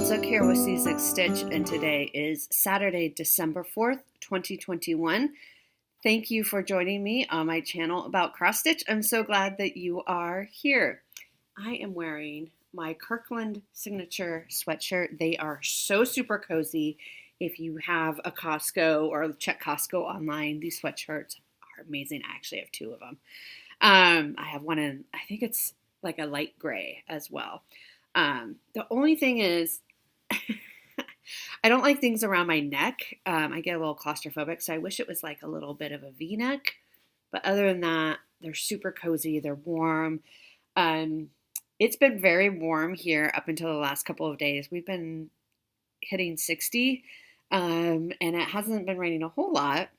Zook here with C's Stitch, and today is Saturday, December 4th, 2021. Thank you for joining me on my channel about cross stitch. I'm so glad that you are here. I am wearing my Kirkland signature sweatshirt. They are so super cozy. If you have a Costco or check Costco online, these sweatshirts are amazing. I actually have two of them. I have one in, I think it's like a light gray as well. The only thing is, I don't like things around my neck. I get a little claustrophobic, so I wish it was like a little bit of a V-neck. But other than that, they're super cozy. They're warm. It's been very warm here up until the last couple of days. We've been hitting 60, and it hasn't been raining a whole lot.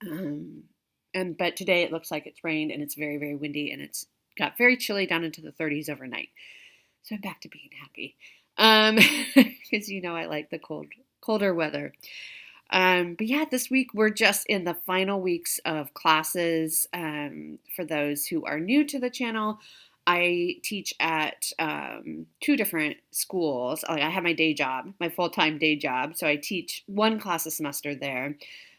But today it looks like it's rained, and it's very, very windy, and it's got very chilly down into the 30s overnight. So I'm back to being happy. Because I like the colder weather. But yeah, this week we're just in the final weeks of classes. For those who are new to the channel, I teach at two different schools. I have my day job, my full-time day job. So I teach one class a semester there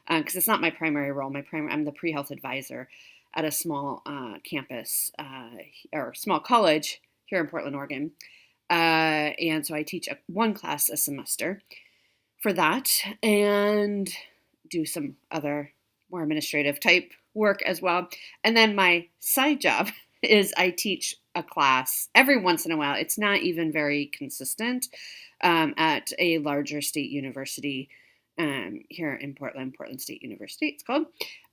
because it's not my primary role. I'm the pre-health advisor at a small campus or small college here in Portland, Oregon. And so I teach one class a semester for that and do some other more administrative type work as well. And then my side job is I teach a class every once in a while. It's not even very consistent at a larger state university here in Portland State University, it's called.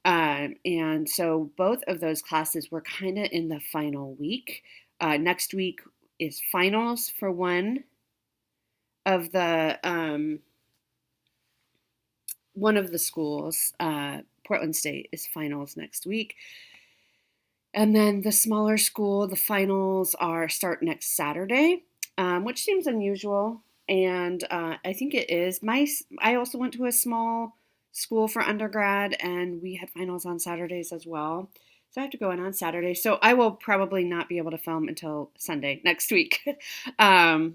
And so both of those classes were kind of in the final week. Next week is finals for one of the schools. Portland State is finals next week. And then the smaller school, the finals start next Saturday, which seems unusual. And I think it is. I also went to a small school for undergrad, and we had finals on Saturdays as well. So I have to go in on Saturday. So I will probably not be able to film until Sunday next week,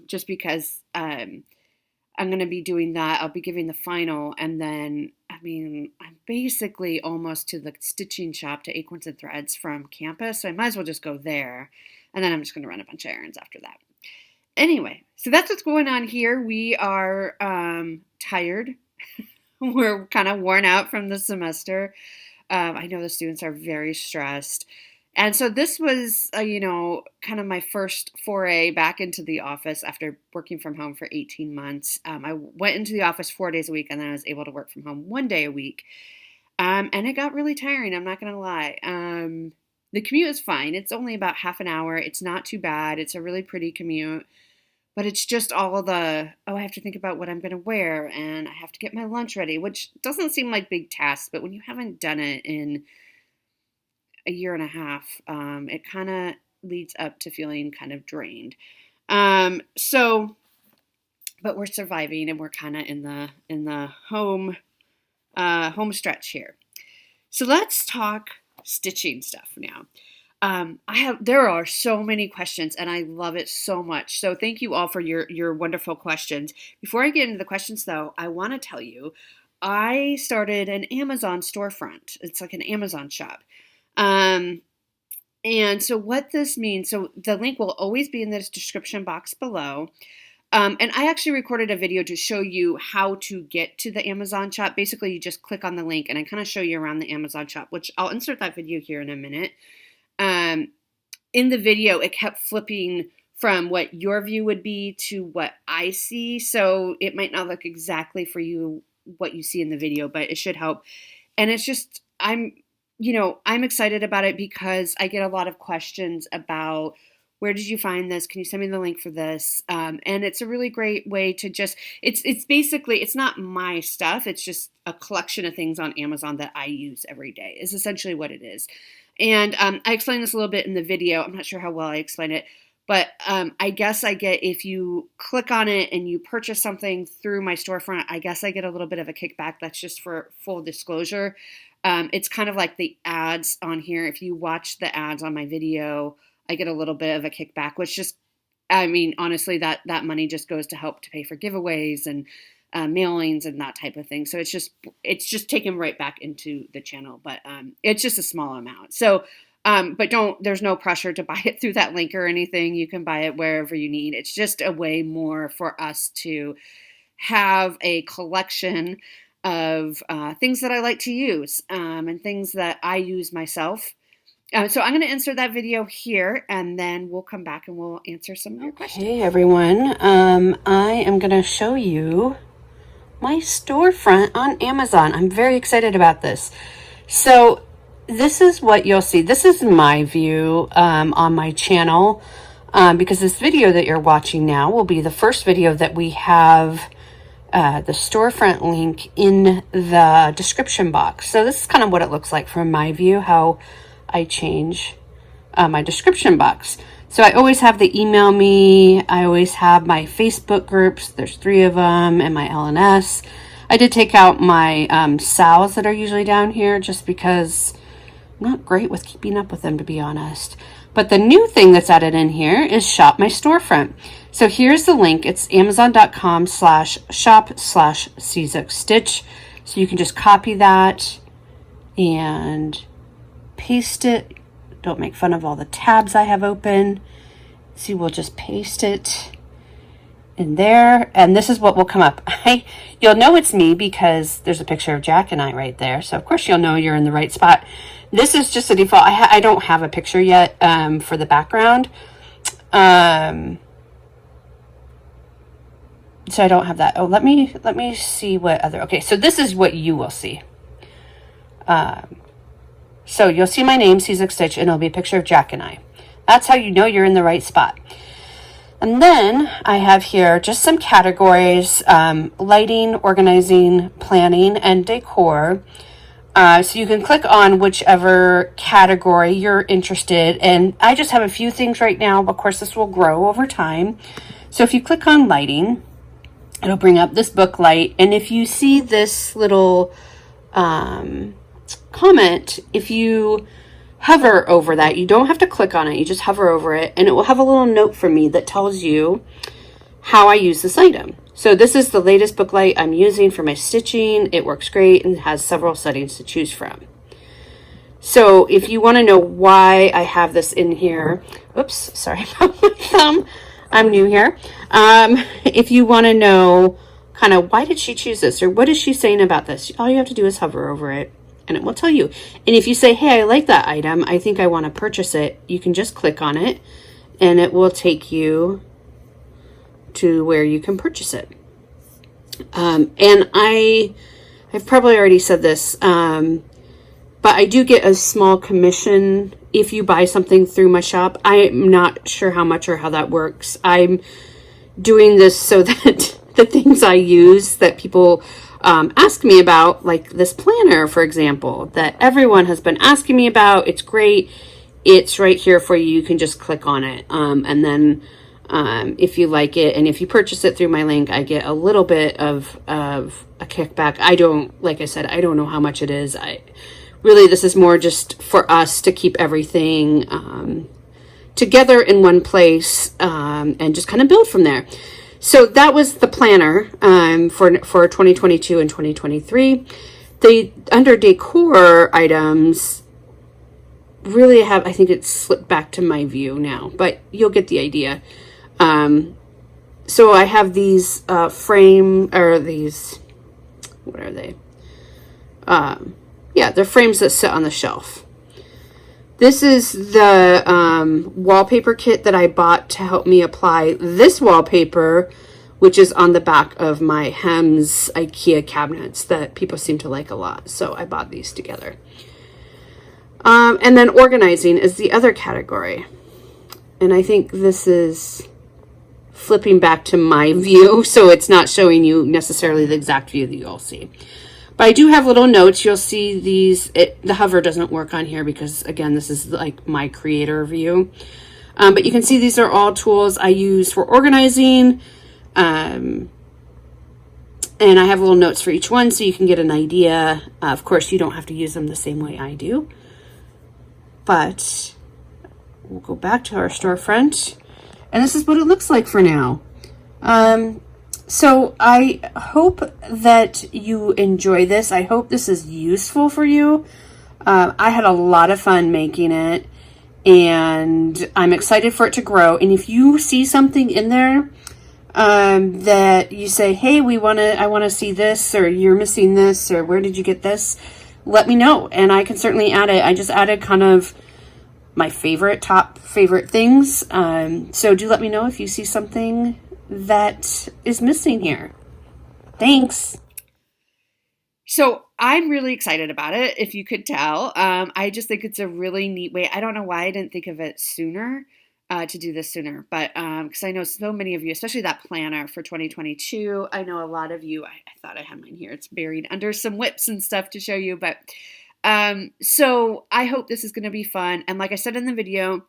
just because I'm going to be doing that. I'll be giving the final, and then, I'm basically almost to the stitching shop to Acorns and Threads from campus, so I might as well just go there, and then I'm just going to run a bunch of errands after that. Anyway, so that's what's going on here. We are tired. We're kind of worn out from the semester. I know the students are very stressed. And so this was, kind of my first foray back into the office after working from home for 18 months. I went into the office 4 days a week, and then I was able to work from home 1 day a week. And it got really tiring, I'm not going to lie. The commute is fine. It's only about half an hour. It's not too bad. It's a really pretty commute. But it's just all I have to think about what I'm going to wear, and I have to get my lunch ready, which doesn't seem like big tasks, but when you haven't done it in a year and a half, it kind of leads up to feeling kind of drained. But we're surviving, and we're kind of in the home stretch here. So let's talk stitching stuff now. There are so many questions, and I love it so much. So thank you all for your wonderful questions. Before I get into the questions, though, I want to tell you, I started an Amazon storefront. It's like an Amazon shop. And so what this means, so the link will always be in the description box below. And I actually recorded a video to show you how to get to the Amazon shop. Basically, you just click on the link, and I kind of show you around the Amazon shop, which I'll insert that video here in a minute. In the video, it kept flipping from what your view would be to what I see. So it might not look exactly for you what you see in the video, but it should help. And it's just, I'm excited about it because I get a lot of questions about, where did you find this? Can you send me the link for this? And it's a really great way to it's basically, it's not my stuff. It's just a collection of things on Amazon that I use every day is essentially what it is. And I explained this a little bit in the video. I'm not sure how well I explained it, but I guess I get, if you click on it and you purchase something through my storefront, I guess I get a little bit of a kickback. That's just for full disclosure. It's kind of like the ads on here. If you watch the ads on my video, I get a little bit of a kickback, which just I mean, honestly, that money just goes to help to pay for giveaways and mailings and that type of thing. So it's just taken right back into the channel, but it's just a small amount. So, but there's no pressure to buy it through that link or anything. You can buy it wherever you need. It's just a way more for us to have a collection of things that I like to use and things that I use myself. So I'm going to insert that video here, and then we'll come back and we'll answer some of your questions. Hey everyone, I am going to show you my storefront on Amazon. I'm very excited about this. So this is what you'll see. This is my view on my channel, because this video that you're watching now will be the first video that we have the storefront link in the description box. So this is kind of what it looks like from my view, how I change my description box. So I always have the email me. I always have my Facebook groups. There's 3 of them, and my LNS. I did take out my SALs that are usually down here just because I'm not great with keeping up with them, to be honest. But the new thing that's added in here is Shop My Storefront. So here's the link. It's amazon.com/shop/czukstitch. So you can just copy that and paste it. Don't make fun of all the tabs I have open. So we'll just paste it in there, and this is what will come up. You'll know it's me because there's a picture of Jack and I right there. So of course you'll know you're in the right spot. This is just a default. I don't have a picture yet for the background. So I don't have that. Oh, let me see what other. Okay, so this is what you will see. So you'll see my name, czukstitch, and it'll be a picture of Jack and I. That's how you know you're in the right spot. And then I have here just some categories: lighting, organizing, planning, and decor. So you can click on whichever category you're interested in. I just have a few things right now, but of course this will grow over time. So if you click on lighting, it'll bring up this book light. And if you see this little comment, if you hover over that, you don't have to click on it, you just hover over it, and it will have a little note for me that tells you how I use this item. So this is the latest book light I'm using for my stitching. It works great and has several settings to choose from. So if you want to know why I have this in here, oops, sorry about my thumb, I'm new here. If you want to know kind of why did she choose this, or what is she saying about this, all you have to do is hover over it and it will tell you. And if you say, hey, I like that item, I think I want to purchase it, you can just click on it and it will take you to where you can purchase it. And I've probably already said this, but I do get a small commission if you buy something through my shop. I'm not sure how much or how that works. I'm doing this so that the things I use that people ask me about, like this planner, for example, that everyone has been asking me about. It's great. It's right here for you. You can just click on it. And then if you like it and if you purchase it through my link, I get a little bit of a kickback. I don't, like I said, I don't know how much it is. Really, this is more just for us to keep everything together in one place and just kind of build from there. So that was the planner for 2022 and 2023. Under decor items, really have, I think it's slipped back to my view now, but you'll get the idea. So I have these what are they? Yeah, they're frames that sit on the shelf. This is the wallpaper kit that I bought to help me apply this wallpaper, which is on the back of my Hems IKEA cabinets that people seem to like a lot. So I bought these together. And then organizing is the other category. And I think this is flipping back to my view, so it's not showing you necessarily the exact view that you'll see. But I do have little notes. You'll see these. The hover doesn't work on here because, again, this is like my creator view. But you can see these are all tools I use for organizing. And I have little notes for each one so you can get an idea. Of course, you don't have to use them the same way I do. But we'll go back to our storefront. And this is what it looks like for now. So I hope that you enjoy this. I hope this is useful for you. I had a lot of fun making it, and I'm excited for it to grow. And if you see something in there that you say, hey, I want to see this, or you're missing this, or where did you get this? Let me know, and I can certainly add it. I just added kind of my top favorite things. So do let me know if you see something that is missing here. Thanks. So I'm really excited about it, if you could tell. I just think it's a really neat way. I don't know why I didn't think of it sooner, to do this sooner, but because I know so many of you, especially that planner for 2022, I know a lot of you, I thought I had mine here. It's buried under some WIPS and stuff to show you, but so I hope this is going to be fun. And like I said in the video,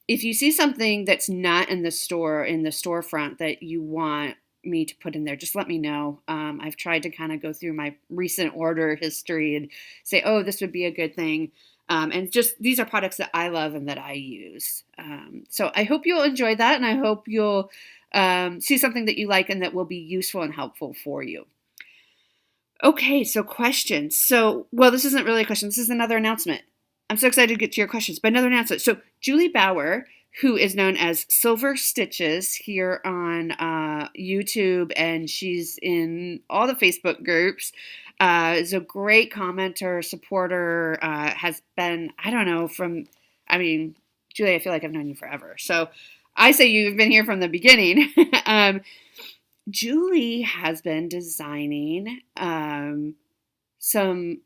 if you see something that's not in the storefront that you want me to put in there, just let me know. I've tried to kind of go through my recent order history and say, oh, this would be a good thing. And just these are products that I love and that I use. So I hope you'll enjoy that, and I hope you'll see something that you like and that will be useful and helpful for you. Okay, so questions. Well, this isn't really a question. This is another announcement. I'm so excited to get to your questions, but another announcement. So Julie Bauer, who is known as Silver Stitches here on YouTube, and she's in all the Facebook groups, is a great commenter, supporter, has been, Julie, I feel like I've known you forever. So I say you've been here from the beginning. Julie has been designing some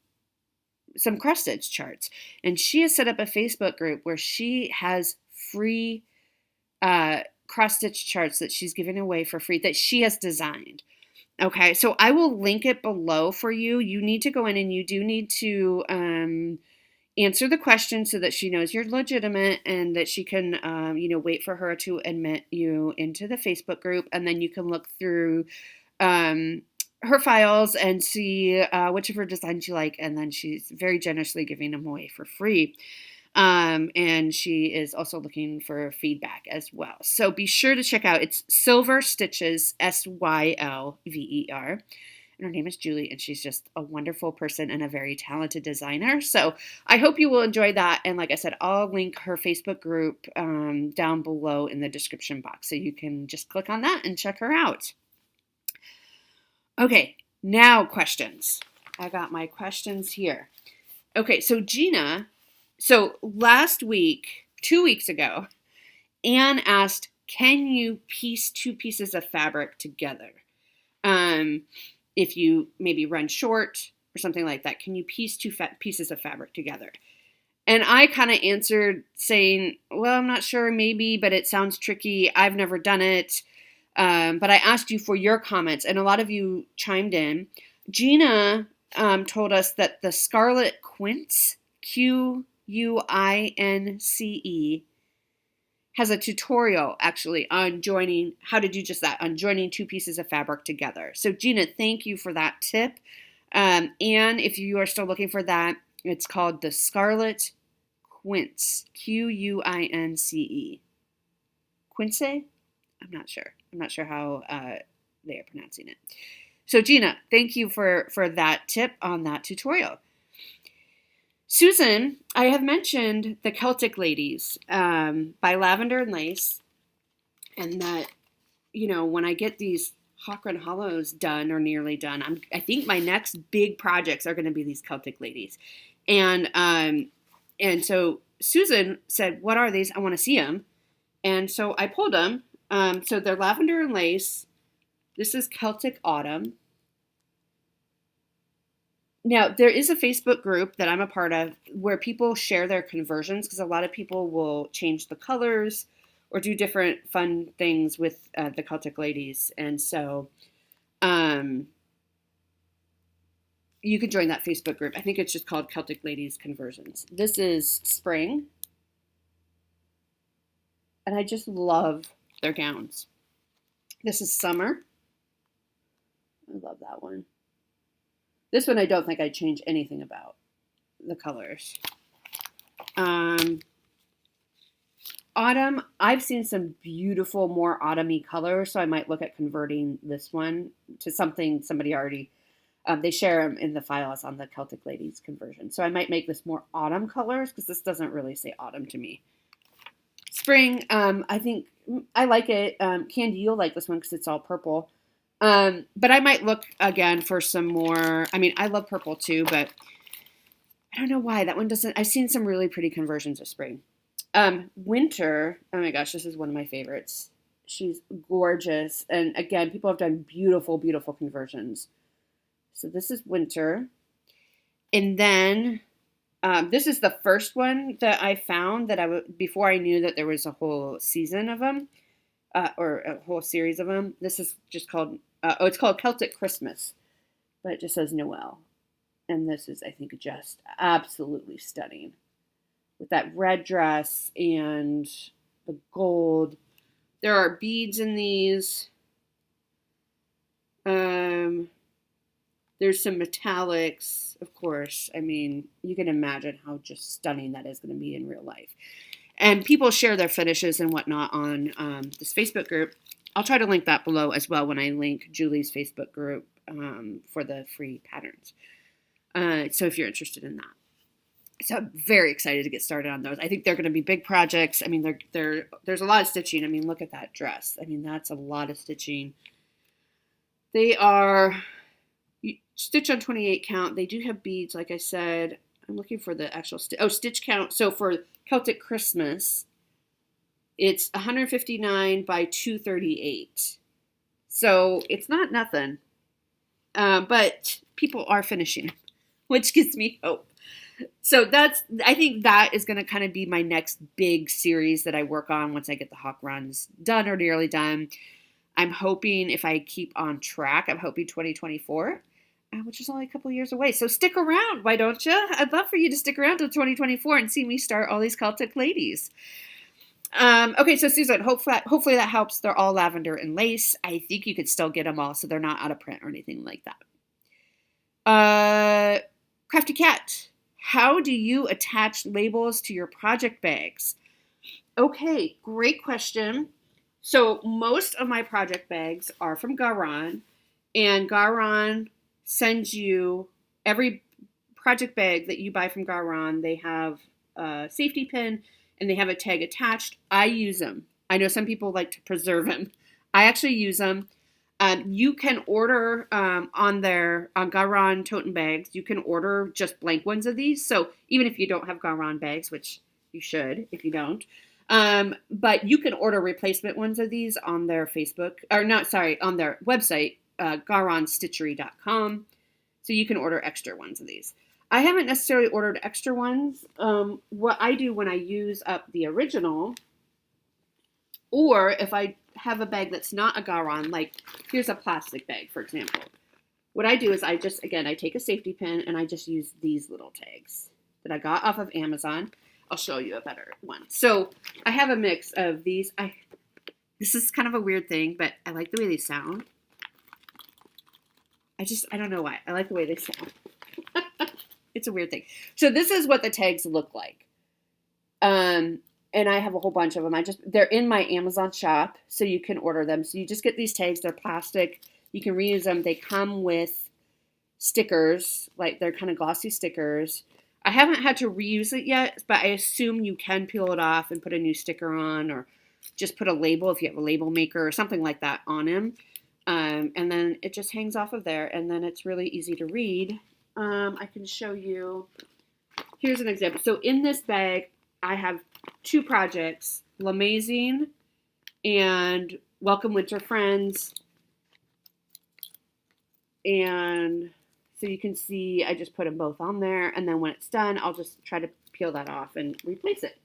cross stitch charts, and she has set up a Facebook group where she has free cross stitch charts that she's giving away for free that she has designed. Okay, so I will link it below for you. You need to go in and you do need to answer the question so that she knows you're legitimate and that she can, wait for her to admit you into the Facebook group, and then you can look through her files and see which of her designs you like, and then she's very generously giving them away for free. And she is also looking for feedback as well. So be sure to check out, it's Silver Stitches, Sylver. And her name is Julie, and she's just a wonderful person and a very talented designer. So I hope you will enjoy that. And like I said, I'll link her Facebook group down below in the description box. So you can just click on that and check her out. Okay, now questions. I got my questions here. Okay, so Gina, last week, 2 weeks ago, Anne asked, can you piece two pieces of fabric together? If you maybe run short or something like that, can you piece two pieces of fabric together? And I kind of answered saying, well, I'm not sure, maybe, but it sounds tricky. I've never done it. But I asked you for your comments, and a lot of you chimed in. Gina told us that the Scarlet Quince, Quince, has a tutorial actually on how to do just that, on joining two pieces of fabric together. So Gina, thank you for that tip. And if you are still looking for that, it's called the Scarlet Quince, Quince. Quince? I'm not sure how they are pronouncing it. So Gina, thank you for that tip on that tutorial. Susan, I have mentioned the Celtic Ladies by Lavender and Lace, and that, when I get these Hawk-Run Hollows done or nearly done, I think my next big projects are going to be these Celtic Ladies. And so Susan said, what are these? I want to see them. And so I pulled them. So they're Lavender and Lace. This is Celtic Autumn. Now, there is a Facebook group that I'm a part of where people share their conversions, because a lot of people will change the colors or do different fun things with the Celtic Ladies. And so you can join that Facebook group. I think it's just called Celtic Ladies Conversions. This is spring. And I just love their gowns. This is summer. I love that one. This one I don't think I'd change anything about the colors. autumn, I've seen some beautiful, more autumny colors, so I might look at converting this one to something somebody already, they share them in the files on the Celtic Ladies conversion. So I might make this more autumn colors because this doesn't really say autumn to me. Spring, I think I like it. Candy, you'll like this one because it's all purple. But I might look again for some more. I mean, I love purple too, but I don't know why that one doesn't. I've seen some really pretty conversions of spring. Winter, oh my gosh, this is one of my favorites. She's gorgeous. And again, people have done beautiful, beautiful conversions. So this is winter. And then this is the first one that I found that before I knew that there was a whole season of them or a whole series of them. This is just called, it's called Celtic Christmas, but it just says Noel. And this is, I think, just absolutely stunning with that red dress and the gold. There are beads in these. There's some metallics, of course. I mean, you can imagine how just stunning that is going to be in real life. And people share their finishes and whatnot on this Facebook group. I'll try to link that below as well when I link Julie's Facebook group for the free patterns. So if you're interested in that. So I'm very excited to get started on those. I think they're going to be big projects. I mean, there's a lot of stitching. I mean, look at that dress. I mean, that's a lot of stitching. They are stitch on 28 count. They do have beads, like I said. I'm looking for the actual stitch count. So for Celtic Christmas, it's 159 by 238. So it's not nothing. But people are finishing, which gives me hope. So I think that is going to kind of be my next big series that I work on once I get the hawk runs done or nearly done. I'm hoping, if I keep on track, I'm hoping 2024, which is only a couple of years away. So stick around, why don't you? I'd love for you to stick around till 2024 and see me start all these Celtic ladies. Okay, so Susan, hopefully that helps. They're all lavender and lace. I think you could still get them all, so they're not out of print or anything like that. Crafty Cat, how do you attach labels to your project bags? Okay, great question. So most of my project bags are from Garon, and Garon sends you every project bag that you buy from Garon. They have a safety pin and they have a tag attached. I use them. I know some people like to preserve them. I actually use them. You can order on Garon tote bags, you can order just blank ones of these. So even if you don't have Garon bags, which you should if you don't, but you can order replacement ones of these on their on their website, garonstitchery.com. So you can order extra ones of these. I haven't necessarily ordered extra ones. What I do when I use up the original, or if I have a bag that's not a Garon, like here's a plastic bag, for example. What I do is I take a safety pin and I just use these little tags that I got off of Amazon. I'll show you a better one. So I have a mix of these. This is kind of a weird thing, but I like the way they sound. I don't know why. I like the way they sound. It's a weird thing. So this is what the tags look like. And I have a whole bunch of them. They're in my Amazon shop, so you can order them. So you just get these tags. They're plastic. You can reuse them. They come with stickers, like they're kind of glossy stickers. I haven't had to reuse it yet, but I assume you can peel it off and put a new sticker on, or just put a label if you have a label maker or something like that on them. And then it just hangs off of there, and then it's really easy to read. I can show you. Here's an example. So in this bag, I have two projects, L'Amazing and Welcome Winter Friends. And so you can see I just put them both on there, and then when it's done, I'll just try to peel that off and replace it.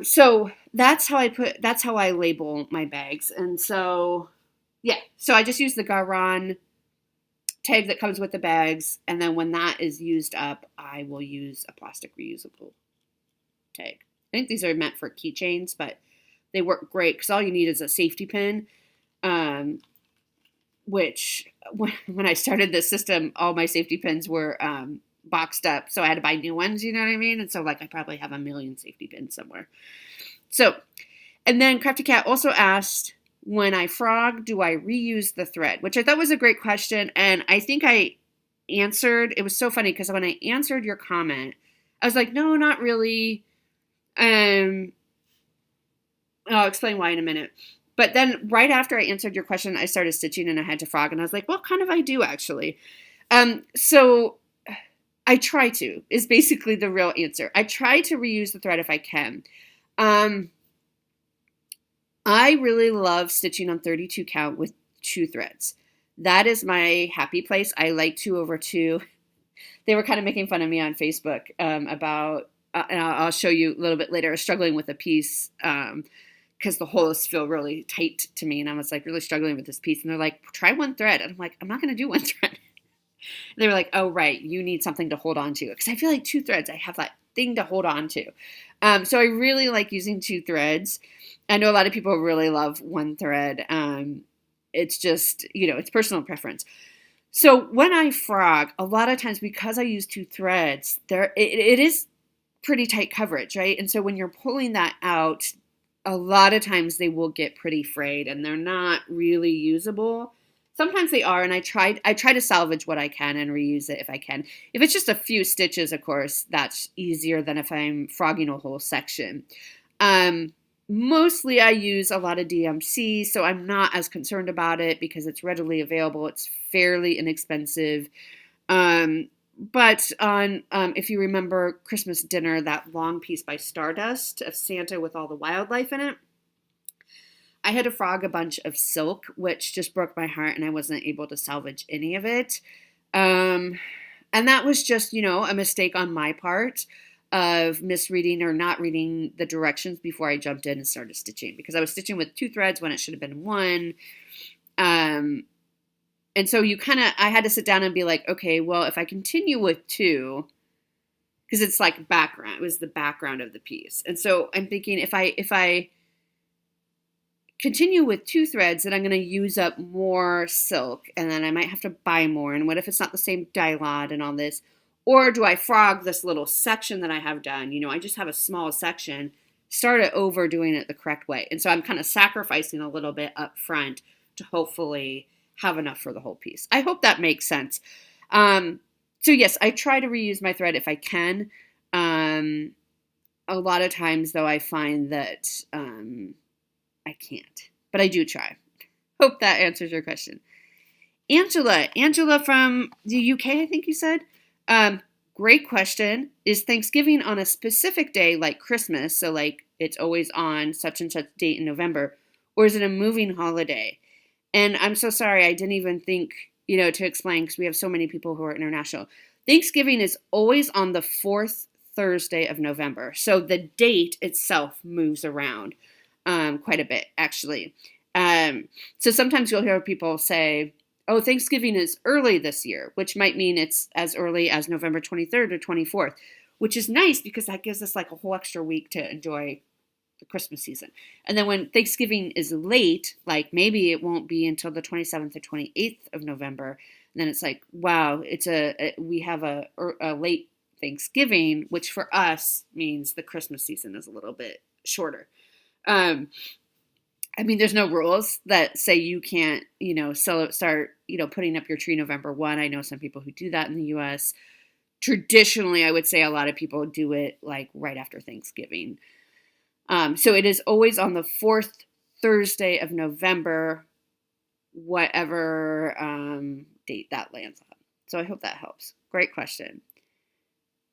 So that's how I label my bags. And so, yeah, so I just use the Garon tag that comes with the bags. And then when that is used up, I will use a plastic reusable tag. I think these are meant for keychains, but they work great because all you need is a safety pin, which when I started this system, all my safety pins were boxed up, so I had to buy new ones, you know what I mean? And so like I probably have a million safety pins somewhere. So, and then Crafty Cat also asked, when I frog, do I reuse the thread? Which I thought was a great question, and I think I answered. It was so funny because when I answered your comment, I was like, no, not really. I'll explain why in a minute. But then right after I answered your question, I started stitching and I had to frog, and I was like, well, kind of I do actually. So I try to, is basically the real answer. I try to reuse the thread if I can. I really love stitching on 32 count with 2 threads. That is my happy place. I like 2/2. They were kind of making fun of me on Facebook about, and I'll show you a little bit later, struggling with a piece because the holes feel really tight to me. And I was like really struggling with this piece. And they're like, try 1 thread. And I'm like, I'm not going to do 1 thread. They were like, oh, right, you need something to hold on to. Because I feel like 2 threads, I have that thing to hold on to. So I really like using 2 threads. I know a lot of people really love 1 thread. It's just, it's personal preference. So when I frog, a lot of times because I use 2 threads, it is pretty tight coverage, right? And so when you're pulling that out, a lot of times they will get pretty frayed and they're not really usable. Sometimes they are, and I try to salvage what I can and reuse it if I can. If it's just a few stitches, of course, that's easier than if I'm frogging a whole section. Mostly I use a lot of DMC, so I'm not as concerned about it because it's readily available. It's fairly inexpensive. But on, if you remember Christmas Dinner, that long piece by Stardust of Santa with all the wildlife in it, I had to frog a bunch of silk, which just broke my heart, and I wasn't able to salvage any of it. And that was just, a mistake on my part of misreading or not reading the directions before I jumped in and started stitching, because I was stitching with 2 threads when it should have been 1. And so I had to sit down and be like, okay, well, if I continue with 2, because it's like background, it was the background of the piece. And so I'm thinking if I continue with 2 threads, then I'm going to use up more silk, and then I might have to buy more. And what if it's not the same dye lot and all this? Or do I frog this little section that I have done? I just have a small section, start it over doing it the correct way. And so I'm kind of sacrificing a little bit up front to hopefully have enough for the whole piece. I hope that makes sense. So yes, I try to reuse my thread if I can. A lot of times, though, I find that I can't, but I do try. Hope that answers your question. Angela from the UK, I think you said. Great question. Is Thanksgiving on a specific day like Christmas, so like it's always on such and such date in November, or is it a moving holiday? And I'm so sorry, I didn't even think, to explain, because we have so many people who are international. Thanksgiving is always on the 4th Thursday of November, so the date itself moves around quite a bit, actually. So sometimes you'll hear people say, oh, Thanksgiving is early this year, which might mean it's as early as November 23rd or 24th, which is nice because that gives us like a whole extra week to enjoy the Christmas season. And then when Thanksgiving is late, like maybe it won't be until the 27th or 28th of November, and then it's like, wow, we have a late Thanksgiving, which for us means the Christmas season is a little bit shorter. There's no rules that say you can't, start, putting up your tree November 1. I know some people who do that in the U.S. Traditionally, I would say a lot of people do it like right after Thanksgiving. So it is always on the 4th Thursday of November, whatever date that lands on. So I hope that helps. Great question.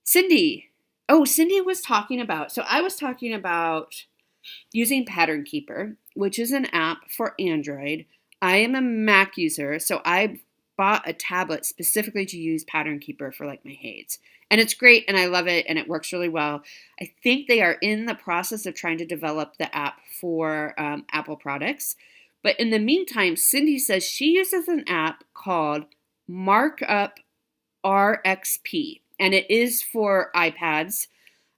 Cindy. Oh, Cindy was talking about, so I was talking about using Pattern Keeper, which is an app for Android. I am a Mac user, so I bought a tablet specifically to use Pattern Keeper for like my HAEDs. And it's great, and I love it, and it works really well. I think they are in the process of trying to develop the app for Apple products. But in the meantime, Cindy says she uses an app called Markup RXP, and it is for iPads.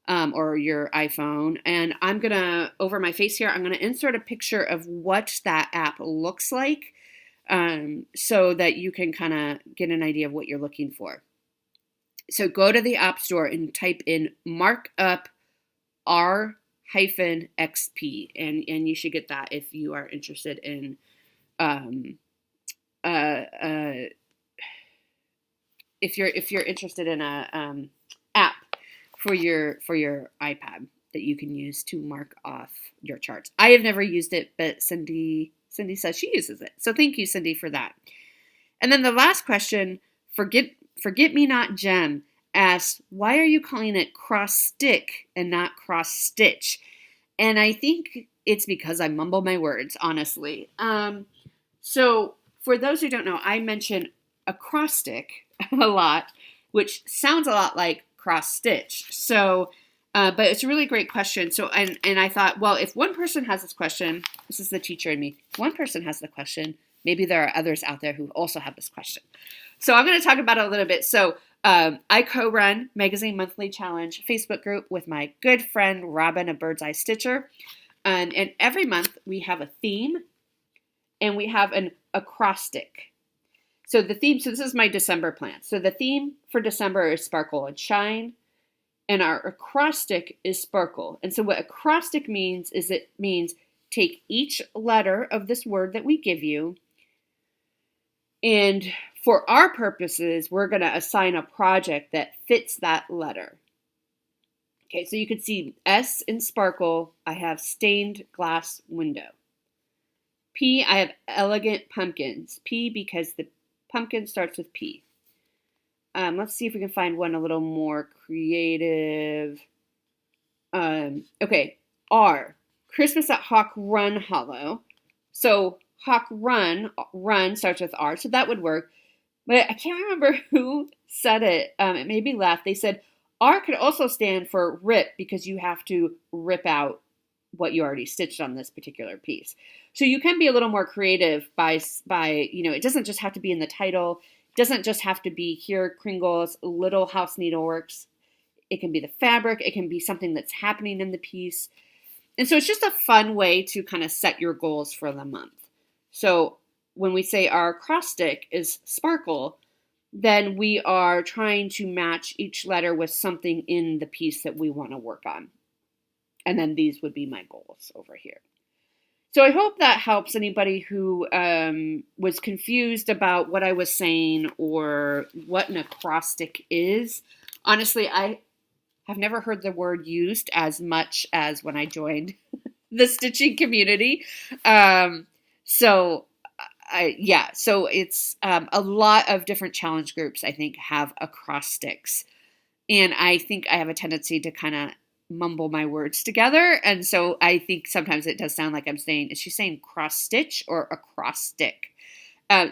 Or your iPhone. And I'm going to, over my face here, I'm going to insert a picture of what that app looks like so that you can kind of get an idea of what you're looking for. So go to the App Store and type in markup R-XP, and you should get that if you are interested in um, if you're interested in a app for your iPad that you can use to mark off your charts. I have never used it, but Cindy says she uses it. So thank you, Cindy, for that. And then the last question, forget me not Jem asked, why are you calling it cross stick and not cross stitch? And I think it's because I mumble my words, honestly. So for those who don't know, I mention acrostic a lot, which sounds a lot like cross stitch. So, but it's a really great question. So, and I thought, well, if one person has this question, this is the teacher in me, if one person has the question, maybe there are others out there who also have this question. So I'm going to talk about it a little bit. So I co-run Magazine Monthly Challenge Facebook group with my good friend Robin, a Bird's Eye Stitcher. And every month we have a theme and we have an acrostic. So the theme, so this is my December plan. So the theme for December is sparkle and shine. And our acrostic is sparkle. And so what acrostic means is it means take each letter of this word that we give you, and for our purposes, we're going to assign a project that fits that letter. Okay, so you can see S in sparkle, I have stained glass window. P, I have elegant pumpkins. P because the pumpkin starts with P. Let's see if we can find one a little more creative. Okay, R, Christmas at Hawk Run Hollow. So Hawk Run starts with R, so that would work. But I can't remember who said it. It made me laugh. They said R could also stand for rip because you have to rip out what you already stitched on this particular piece. So you can be a little more creative by it doesn't just have to be in the title. It doesn't just have to be here, Kringle's Little House Needleworks. It can be the fabric. It can be something that's happening in the piece. And so it's just a fun way to kind of set your goals for the month. So when we say our acrostic is sparkle, then we are trying to match each letter with something in the piece that we want to work on. And then these would be my goals over here. So I hope that helps anybody who was confused about what I was saying or what an acrostic is. Honestly, I have never heard the word used as much as when I joined the stitching community. So it's a lot of different challenge groups, I think, have acrostics. And I think I have a tendency to kind of mumble my words together. And so I think sometimes it does sound like I'm saying, is she saying cross stitch or acrostic?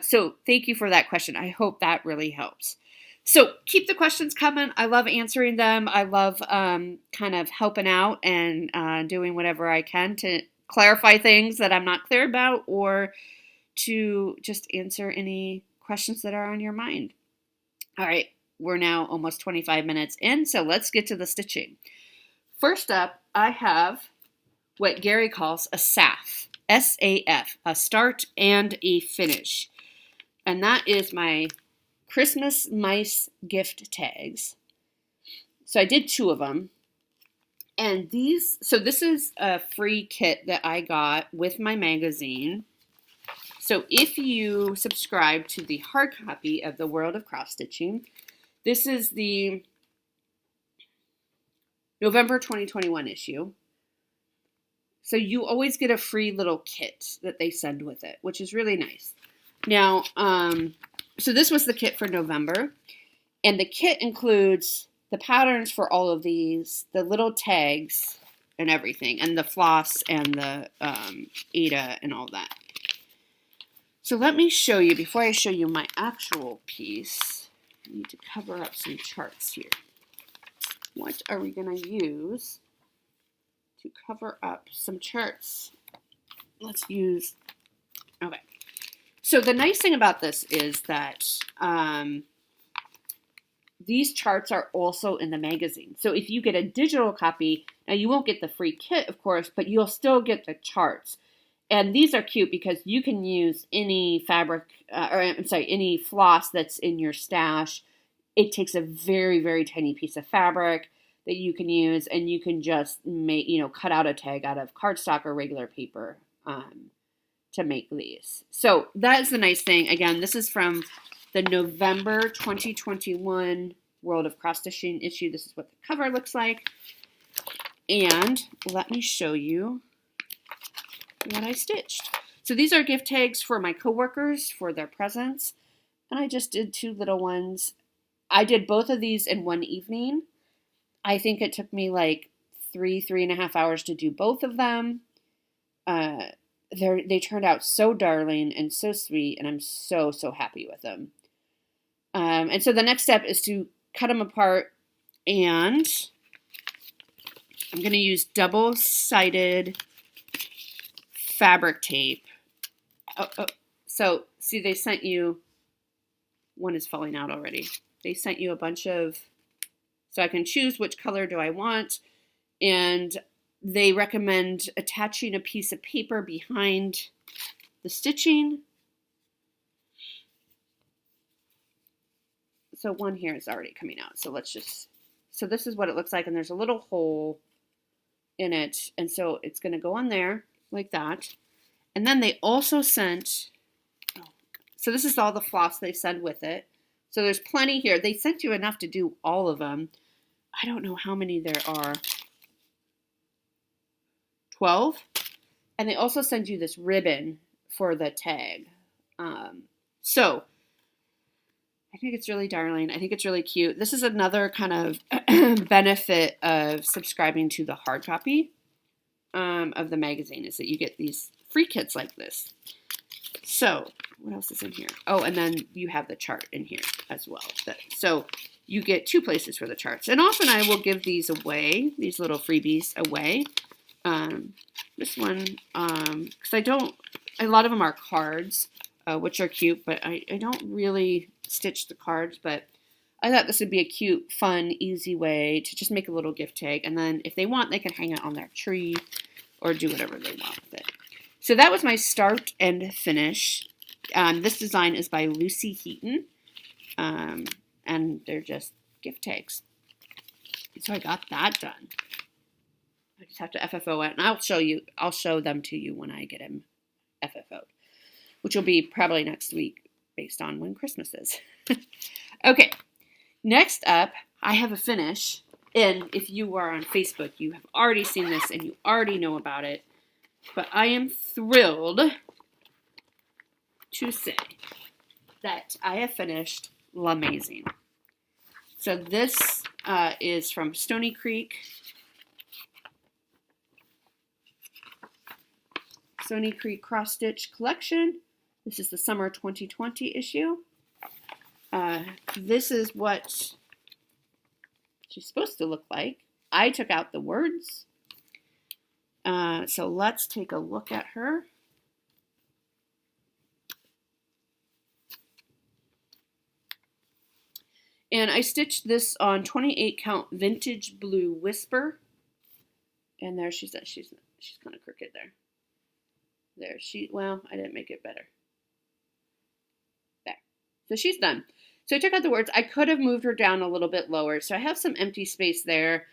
So thank you for that question. I hope that really helps. So keep the questions coming. I love answering them. I love kind of helping out and doing whatever I can to clarify things that I'm not clear about or to just answer any questions that are on your mind. All right, we're now almost 25 minutes in, so let's get to the stitching. First up, I have what Gary calls a SAF, S-A-F, a start and a finish. And that is my Christmas mice gift tags. So I did 2 of them. And this is a free kit that I got with my magazine. So if you subscribe to the hard copy of The World of Cross Stitching, this is the November 2021 issue. So you always get a free little kit that they send with it, which is really nice. Now, so this was the kit for November, and the kit includes the patterns for all of these, the little tags and everything, and the floss and the Ada and all that. So let me show you, before I show you my actual piece, I need to cover up some charts here. What are we going to use to cover up some charts? Let's use, okay. So the nice thing about this is that these charts are also in the magazine. So if you get a digital copy, now you won't get the free kit, of course, but you'll still get the charts. And these are cute because you can use any fabric, any floss that's in your stash. it takes a very, very tiny piece of fabric that you can use, and you can just make, cut out a tag out of cardstock or regular paper to make these. So that is the nice thing. Again, this is from the November 2021 World of Cross Stitching issue. This is what the cover looks like. And let me show you what I stitched. So these are gift tags for my coworkers for their presents. And I just did 2 little ones. I did both of these in one evening. I think it took me like 3.5 hours to do both of them. They turned out so darling and so sweet, and I'm so, so happy with them. And so the next step is to cut them apart, and I'm going to use double-sided fabric tape. So, see, they sent you, one is falling out already. They sent you a bunch of, so I can choose which color do I want, and they recommend attaching a piece of paper behind the stitching. So one here is already coming out. So so this is what it looks like, and there's a little hole in it, and so it's going to go on there like that. And then they also sent, so this is all the floss they sent with it. So there's plenty here. They sent you enough to do all of them. I don't know how many there are. 12. And they also send you this ribbon for the tag. So I think it's really darling. I think it's really cute. This is another kind of benefit of subscribing to the hard copy of the magazine, is that you get these free kits like this. So what else is in here? Oh, and then you have the chart in here as well. So you get 2 places for the charts. And often I will give these away, these little freebies away. This one, because a lot of them are cards, which are cute, but I don't really stitch the cards, but I thought this would be a cute, fun, easy way to just make a little gift tag, and then if they want, they can hang it on their tree or do whatever they want with it. So that was my start and finish. This design is by Lucy Heaton, and they're just gift tags. So I got that done. I just have to FFO it, and I'll show them to you when I get them FFO'd, which will be probably next week based on when Christmas is. Okay, next up, I have a finish, and if you are on Facebook, you have already seen this and you already know about it, but I am thrilled to say that I have finished L'Amazing. So this is from Stony Creek. Stony Creek Cross Stitch Collection. This is the summer 2020 issue. This is what she's supposed to look like. I took out the words. So let's take a look at her. And I stitched this on 28 count vintage blue whisper. And there she's kind of crooked there. There, well, I didn't make it better. There. So she's done. So I took out the words. I could have moved her down a little bit lower. So I have some empty space there.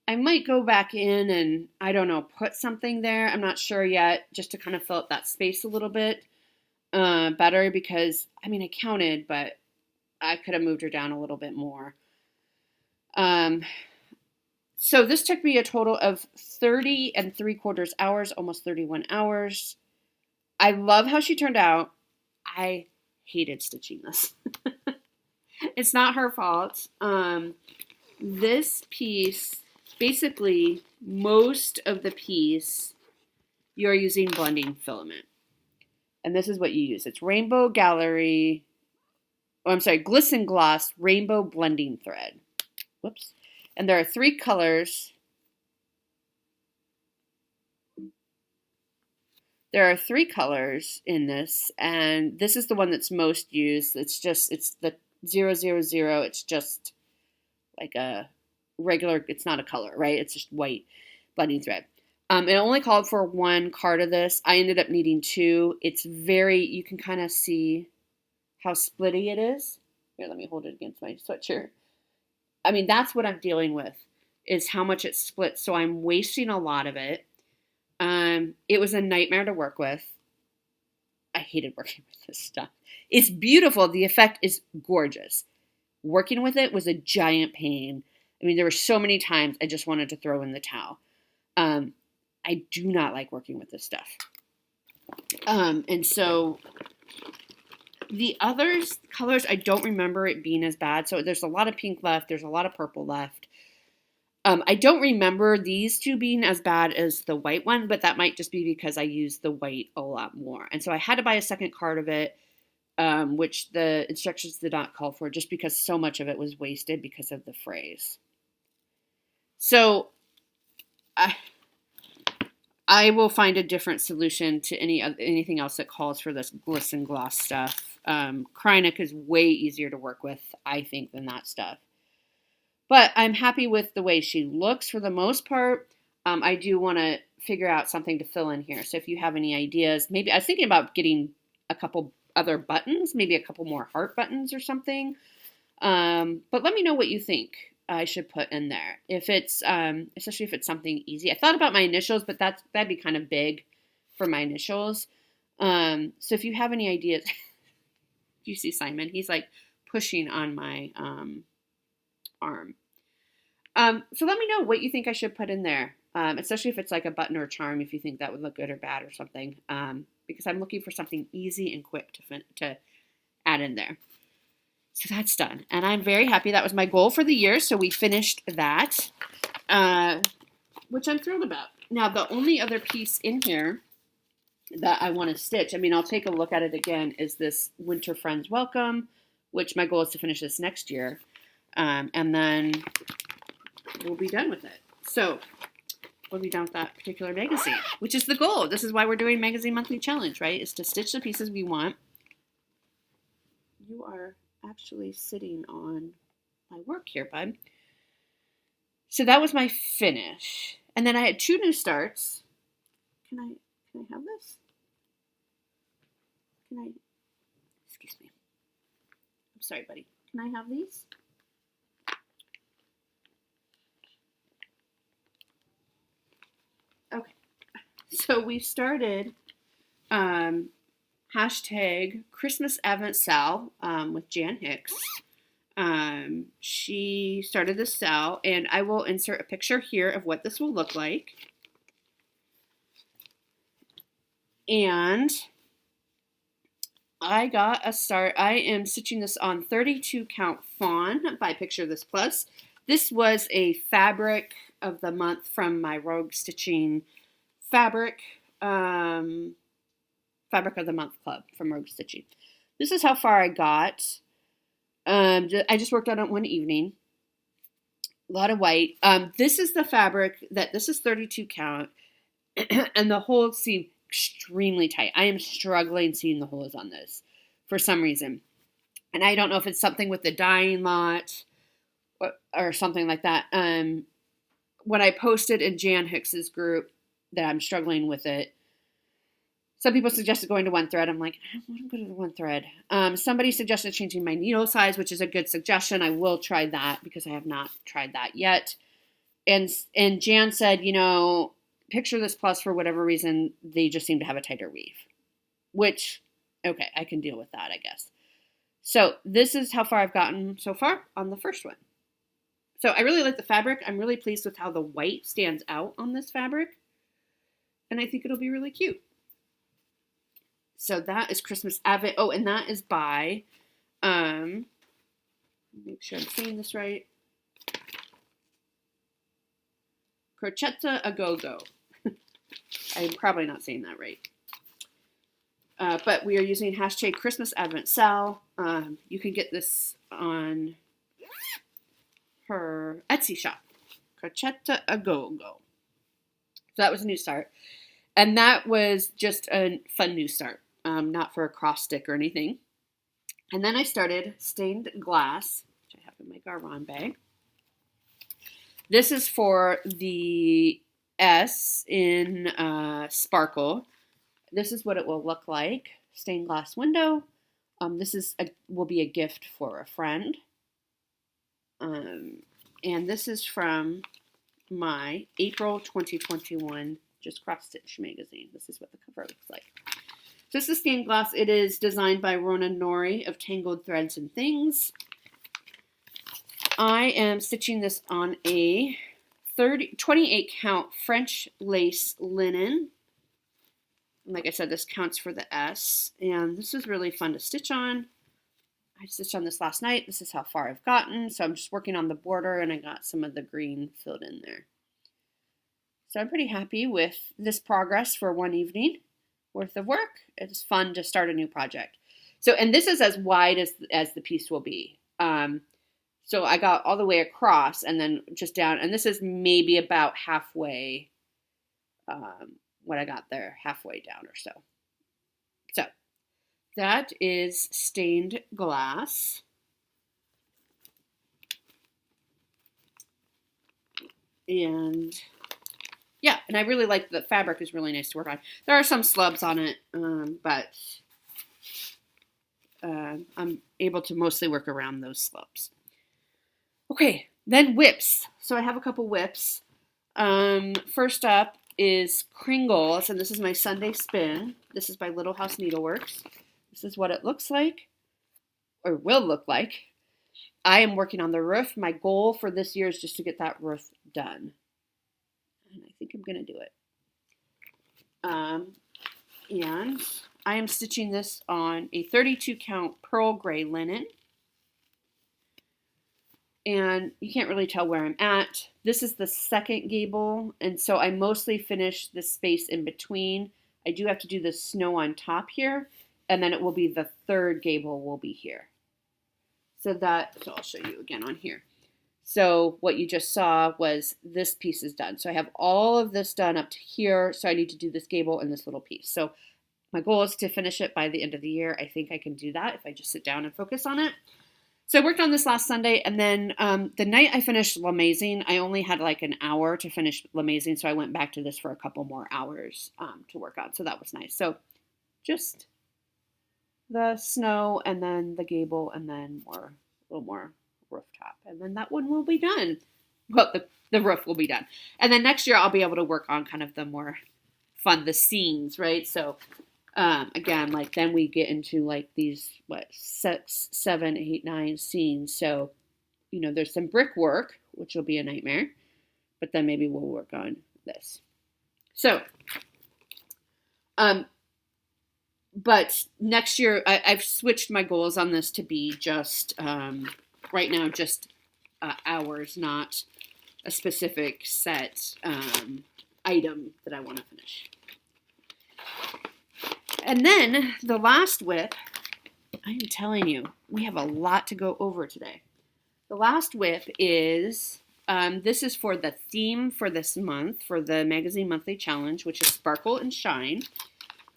I might go back in and, I don't know, put something there. I'm not sure yet, just to kind of fill up that space a little bit better, because, I mean, I counted, but I could have moved her down a little bit more. So this took me a total of 30 3/4 hours, almost 31 hours. I love how she turned out. I hated stitching this. It's not her fault. This piece, basically, most of the piece, you're using blending filament. And this is what you use. It's Rainbow Gallery, Glisten Gloss Rainbow Blending Thread. Whoops. And there are 3 colors. There are 3 colors in this, and this is the one that's most used. It's the 000. It's just like a regular, it's not a color, right? It's just white blending thread. It only called for 1 card of this. I ended up needing 2. It's you can kind of see how splitty it is. Here, let me hold it against my sweatshirt. I mean, that's what I'm dealing with, is how much it splits. So I'm wasting a lot of it. It was a nightmare to work with. I hated working with this stuff. It's beautiful. The effect is gorgeous. Working with it was a giant pain. I mean, there were so many times I just wanted to throw in the towel. I do not like working with this stuff. And so the other colors, I don't remember it being as bad. So there's a lot of pink left. There's a lot of purple left. I don't remember these two being as bad as the white one, but that might just be because I used the white a lot more. And so I had to buy a second card of it, which the instructions did not call for, just because so much of it was wasted because of the phrase. So I will find a different solution to anything else that calls for this glisten gloss stuff. Kreinik is way easier to work with, I think, than that stuff. But I'm happy with the way she looks for the most part. I do want to figure out something to fill in here. So if you have any ideas, maybe I was thinking about getting a couple other buttons, maybe a couple more heart buttons or something. But let me know what you think I should put in there. If it's, especially if it's something easy. I thought about my initials, but that'd be kind of big for my initials. So if you have any ideas, you see Simon, he's like pushing on my arm. So let me know what you think I should put in there, especially if it's like a button or a charm, if you think that would look good or bad or something, because I'm looking for something easy and quick to add in there. So that's done, and I'm very happy. That was my goal for the year, so we finished that, which I'm thrilled about. Now, the only other piece in here that I want to stitch, I mean, I'll take a look at it again, is this Winter Friends Welcome, which my goal is to finish this next year. And then we'll be done with it. So we'll be done with that particular magazine, which is the goal. This is why we're doing Magazine Monthly Challenge, right? Is to stitch the pieces we want. You are actually sitting on my work here, bud. So that was my finish. And then I had 2 new starts. Can I have this? Excuse me. I'm sorry, buddy. Can I have these? Okay, so we started hashtag Christmas Advent Sal with Jan Hicks. She started this sal, and I will insert a picture here of what this will look like. And I got a start. I am stitching this on 32 count fawn by Picture This Plus. This was a fabric of the month from my Rogue Stitching fabric of the month club from Rogue Stitching. This is how far I got. I just worked on it one evening. A lot of white. This is the fabric this is 32 count, and the holes seem extremely tight. I am struggling seeing the holes on this for some reason, and I don't know if it's something with the dyeing lot or something like that. When I posted in Jan Hicks's group that I'm struggling with it, some people suggested going to one thread. I'm like, I want to go to the one thread. Somebody suggested changing my needle size, which is a good suggestion. I will try that because I have not tried that yet. And Jan said, Picture This Plus, for whatever reason, they just seem to have a tighter weave, which, okay, I can deal with that, I guess. So this is how far I've gotten so far on the first one. So I really like the fabric. I'm really pleased with how the white stands out on this fabric. And I think it'll be really cute. So that is Christmas Advent. Oh, and that is by, make sure I'm saying this right, Crocetta A Go-Go. I'm probably not saying that right. But we are using hashtag Christmas Advent Sal. You can get this on her Etsy shop, Crocetta A Go-Go. So that was a new start. And that was just a fun new start, not for a cross stick or anything. And then I started Stained Glass, which I have in my Garon bag. This is for the S in Sparkle. This is what it will look like. Stained glass window. will be a gift for a friend. And this is from my April 2021 Just Cross Stitch magazine. This is what the cover looks like. So this is stained glass. It is designed by Rona Nori of Tangled Threads and Things. I am stitching this on a 28 count French lace linen. And like I said, this counts for the S. And this is really fun to stitch on. I stitched on this last night. This is how far I've gotten. So I'm just working on the border and I got some of the green filled in there. So I'm pretty happy with this progress for one evening worth of work. It's fun to start a new project. So, and this is as wide as the piece will be. So I got all the way across and then just down, and this is maybe about halfway, what I got there, halfway down or so. So that is stained glass. And yeah, and I really like the fabric is really nice to work on. There are some slubs on it, but I'm able to mostly work around those slubs. Okay, then WIPS. So I have a couple WIPS. First up is Kringles, and this is my Sunday spin. This is by Little House Needleworks. This is what it looks like, or will look like. I am working on the roof. My goal for this year is just to get that roof done. And I think I'm going to do it. And I am stitching this on a 32 count pearl gray linen. And you can't really tell where I'm at. This is the second gable, and so I mostly finished the space in between. I do have to do the snow on top here, and then it will be the third gable will be here. So I'll show you again on here. So what you just saw was this piece is done. So I have all of this done up to here, so I need to do this gable and this little piece. So my goal is to finish it by the end of the year. I think I can do that if I just sit down and focus on it. So I worked on this last Sunday, and then the night I finished L'Amazing, I only had like an hour to finish L'Amazing, so I went back to this for a couple more hours to work on. So that was nice. So just the snow, and then the gable, and then a little more rooftop, and then that one will be done. Well, the roof will be done, and then next year I'll be able to work on kind of the more fun, the scenes, right? So. Again, like then we get into like these 6, 7, 8, 9 scenes. So, there's some brickwork, which will be a nightmare, but then maybe we'll work on this. So, but next year I've switched my goals on this to be just right now just hours, not a specific set item that I want to finish. And then the last WIP, I'm telling you, we have a lot to go over today. The last WIP is, this is for the theme for this month, for the Magazine Monthly Challenge, which is Sparkle and Shine.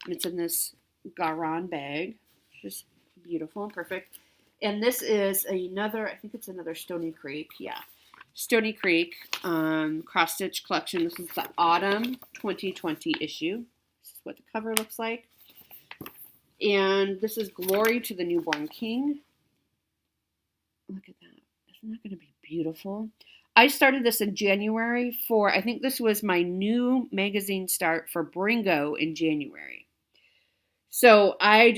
And it's in this Garan bag, which is beautiful and perfect. And this is I think it's another Stony Creek, yeah. Stony Creek cross stitch collection. This is the autumn 2020 issue. This is what the cover looks like. And this is Glory to the Newborn King. Look at that. Isn't that going to be beautiful? I started this in January I think this was my new magazine start for Bringo in January. So I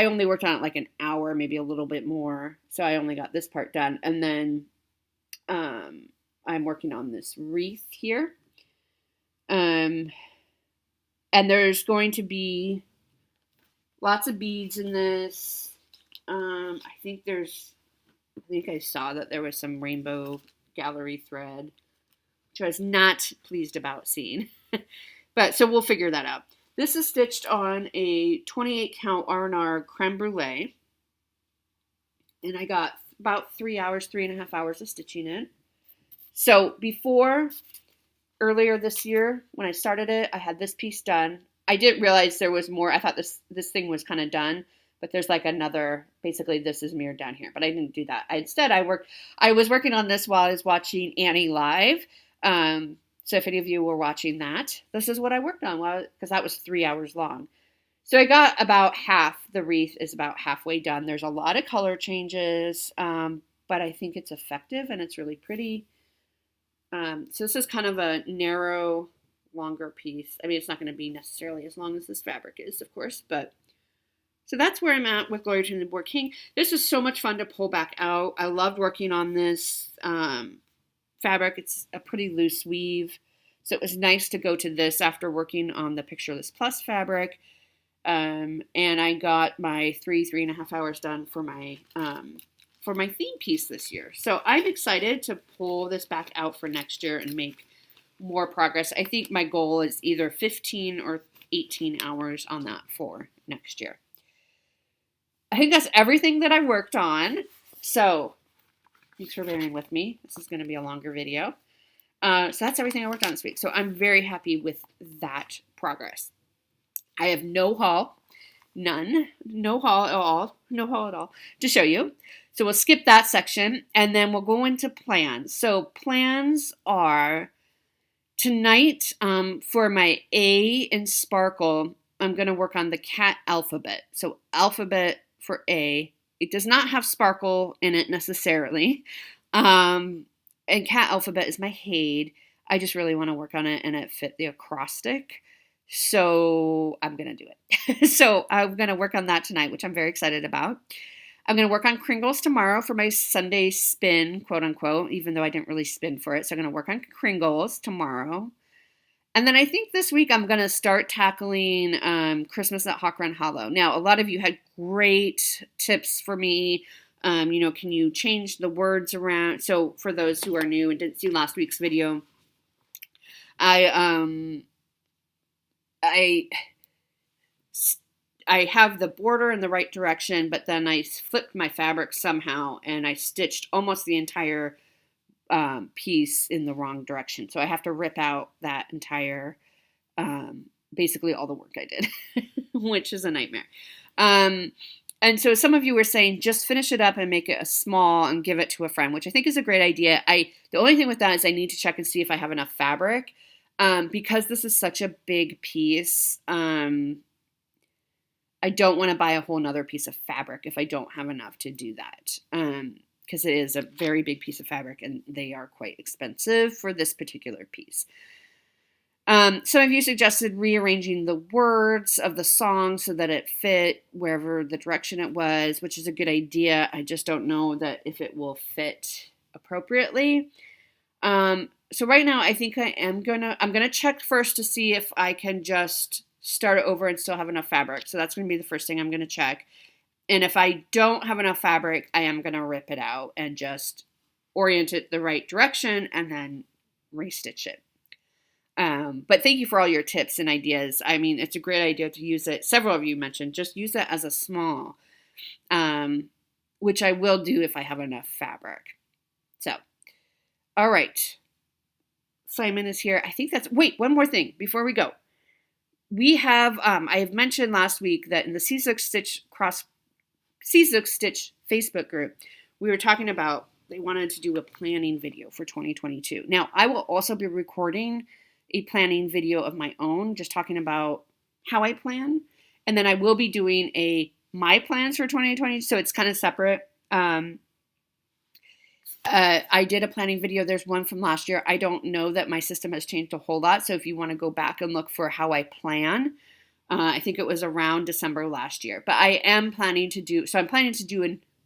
only worked on it like an hour, maybe a little bit more. So I only got this part done. And then I'm working on this wreath here. And there's going to be lots of beads in this. I think I saw that there was some rainbow gallery thread, which I was not pleased about seeing. But so we'll figure that out. This is stitched on a 28 count R&R creme brulee. And I got about 3.5 hours of stitching in. So earlier this year, when I started it, I had this piece done. I didn't realize there was more. I thought this thing was kind of done, but there's like basically this is mirrored down here, but I didn't do that. Instead, I was working on this while I was watching Annie live. So if any of you were watching that, this is what I worked on because that was 3 hours long. So I got about half. The wreath is about halfway done. There's a lot of color changes, but I think it's effective and it's really pretty. So this is kind of a narrow, longer piece. I mean, it's not going to be necessarily as long as this fabric is, of course, but so that's where I'm at with Glory to the Board King. This was so much fun to pull back out. I loved working on this fabric. It's a pretty loose weave, so it was nice to go to this after working on the Pictureless Plus fabric. And I got my 3.5 hours done for my theme piece this year. So I'm excited to pull this back out for next year and make more progress. I think my goal is either 15 or 18 hours on that for next year. I think that's everything that I worked on. So thanks for bearing with me. This is going to be a longer video. So that's everything I worked on this week. So I'm very happy with that progress. I have no haul, none, no haul at all to show you. So we'll skip that section and then we'll go into plans. So plans are tonight for my A in Sparkle, I'm going to work on the cat alphabet. So alphabet for A. It does not have sparkle in it necessarily. And cat alphabet is my Hade. I just really want to work on it and it fit the acrostic. So I'm going to do it. So I'm going to work on that tonight, which I'm very excited about. I'm going to work on Kringles tomorrow for my Sunday spin, quote unquote, even though I didn't really spin for it. So I'm going to work on Kringles tomorrow. And then I think this week I'm going to start tackling Christmas at Hawk Run Hollow. Now, a lot of you had great tips for me. Can you change the words around? So for those who are new and didn't see last week's video, I have the border in the right direction, but then I flipped my fabric somehow and I stitched almost the entire piece in the wrong direction. So I have to rip out that entire, basically all the work I did, which is a nightmare. And so some of you were saying, just finish it up and make it a small and give it to a friend, which I think is a great idea. The only thing with that is I need to check and see if I have enough fabric. Because this is such a big piece, I don't want to buy a whole nother piece of fabric if I don't have enough to do that. Because it is a very big piece of fabric and they are quite expensive for this particular piece. Some of you suggested rearranging the words of the song so that it fit wherever the direction it was, which is a good idea. I just don't know that if it will fit appropriately. So right now I think I'm gonna check first to see if I can just start it over and still have enough fabric. So that's gonna be the first thing I'm gonna check. And if I don't have enough fabric, I am gonna rip it out and just orient it the right direction and then restitch it. But thank you for all your tips and ideas. I mean, it's a great idea to use it. Several of you mentioned just use it as a small, which I will do if I have enough fabric. So, all right. Simon is here. I think wait, one more thing before we go. We have, I have mentioned last week that in the Seasick Stitch Facebook group, we were talking about they wanted to do a planning video for 2022. Now, I will also be recording a planning video of my own, just talking about how I plan. And then I will be doing my plans for 2020. So it's kind of separate. I did a planning video. There's one from last year. I don't know that my system has changed a whole lot. So if you want to go back and look for how I plan, I think it was around December last year. But I am planning to do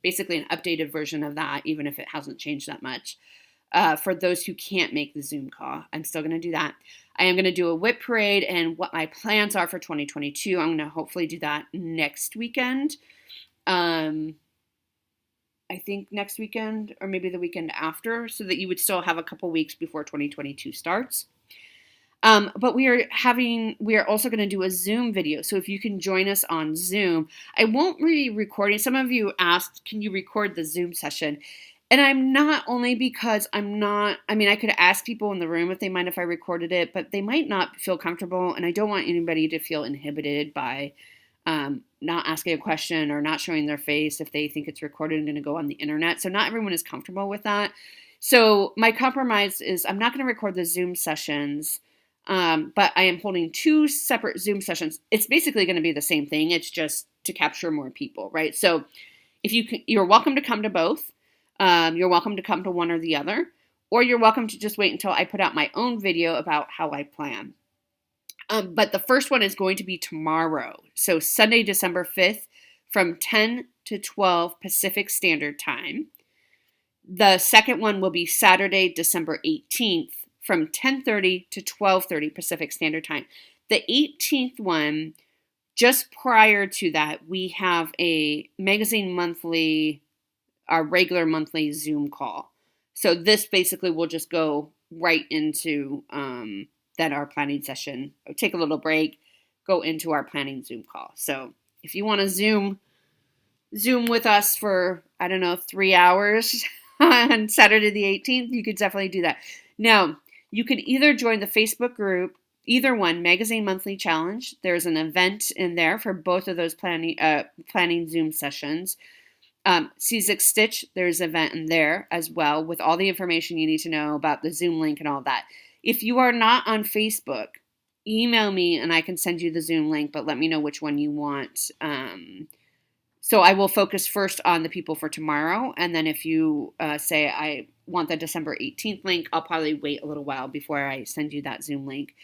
basically an updated version of that, even if it hasn't changed that much. For those who can't make the Zoom call, I'm still going to do that. I am going to do a WIP parade and what my plans are for 2022. I'm going to hopefully do that next weekend. I think next weekend or maybe the weekend after, so that you would still have a couple weeks before 2022 starts. But we are also going to do a Zoom video. So if you can join us on Zoom, I won't be recording. Some of you asked, can you record the Zoom session? And I'm not, only because I could ask people in the room if they mind if I recorded it, but they might not feel comfortable. And I don't want anybody to feel inhibited by not asking a question or not showing their face if they think it's recorded and going to go on the internet. So not everyone is comfortable with that. So my compromise is I'm not going to record the Zoom sessions. But I am holding 2 separate Zoom sessions. It's basically going to be the same thing. It's just to capture more people, right? So if you're welcome to come to both. You're welcome to come to one or the other, or you're welcome to just wait until I put out my own video about how I plan. But the first one is going to be tomorrow. So Sunday, December 5th from 10 to 12 Pacific Standard Time. The second one will be Saturday, December 18th from 10:30 to 12:30 Pacific Standard Time. The 18th one, just prior to that, we have a Magazine Monthly, our regular monthly Zoom call. So this basically will just go right into that our planning session. Take a little break, go into our planning Zoom call. So if you want to Zoom with us for, I don't know, 3 hours on Saturday the 18th, you could definitely do that. Now, you could either join the Facebook group, either one, Magazine Monthly Challenge. There's an event in there for both of those planning Zoom sessions. C6 Stitch, there's an event in there as well with all the information you need to know about the Zoom link and all that. If you are not on Facebook, email me and I can send you the Zoom link, but let me know which one you want. So I will focus first on the people for tomorrow. And then if you say I want the December 18th link, I'll probably wait a little while before I send you that Zoom link.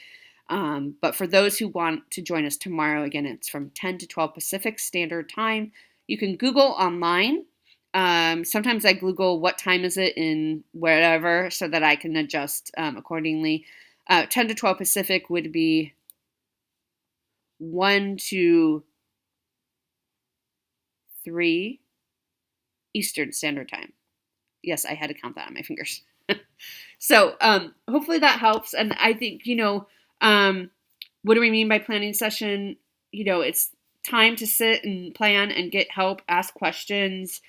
But for those who want to join us tomorrow, again, it's from 10 to 12 Pacific Standard Time. You can Google online. Sometimes I Google what time is it in wherever so that I can adjust accordingly. 10 to 12 Pacific would be 1 to 3 Eastern Standard Time. Yes, I had to count that on my fingers. So hopefully that helps. And I think, what do we mean by planning session? It's time to sit and plan and get help, ask questions.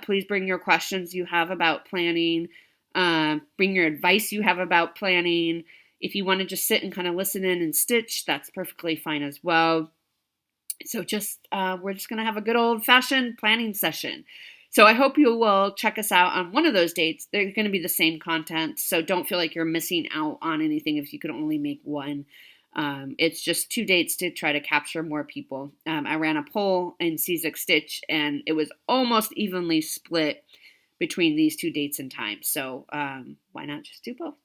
Please bring your questions you have about planning. Bring your advice you have about planning. If you want to just sit and kind of listen in and stitch, that's perfectly fine as well. So we're just going to have a good old-fashioned planning session. So I hope you will check us out on one of those dates. They're going to be the same content, so don't feel like you're missing out on anything if you could only make one. It's just 2 dates to try to capture more people. I ran a poll in C6 Stitch, and it was almost evenly split between these 2 dates and times. So why not just do both?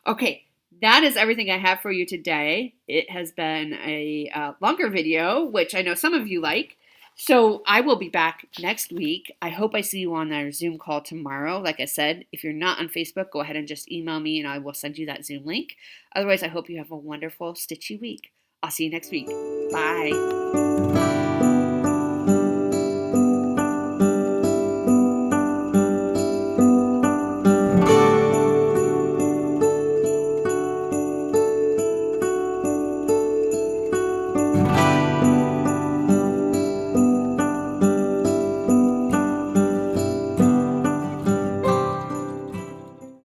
Okay. That is everything I have for you today. It has been a longer video, which I know some of you like. So I will be back next week. I hope I see you on our Zoom call tomorrow. Like I said, if you're not on Facebook, go ahead and just email me and I will send you that Zoom link. Otherwise, I hope you have a wonderful stitchy week. I'll see you next week. Bye.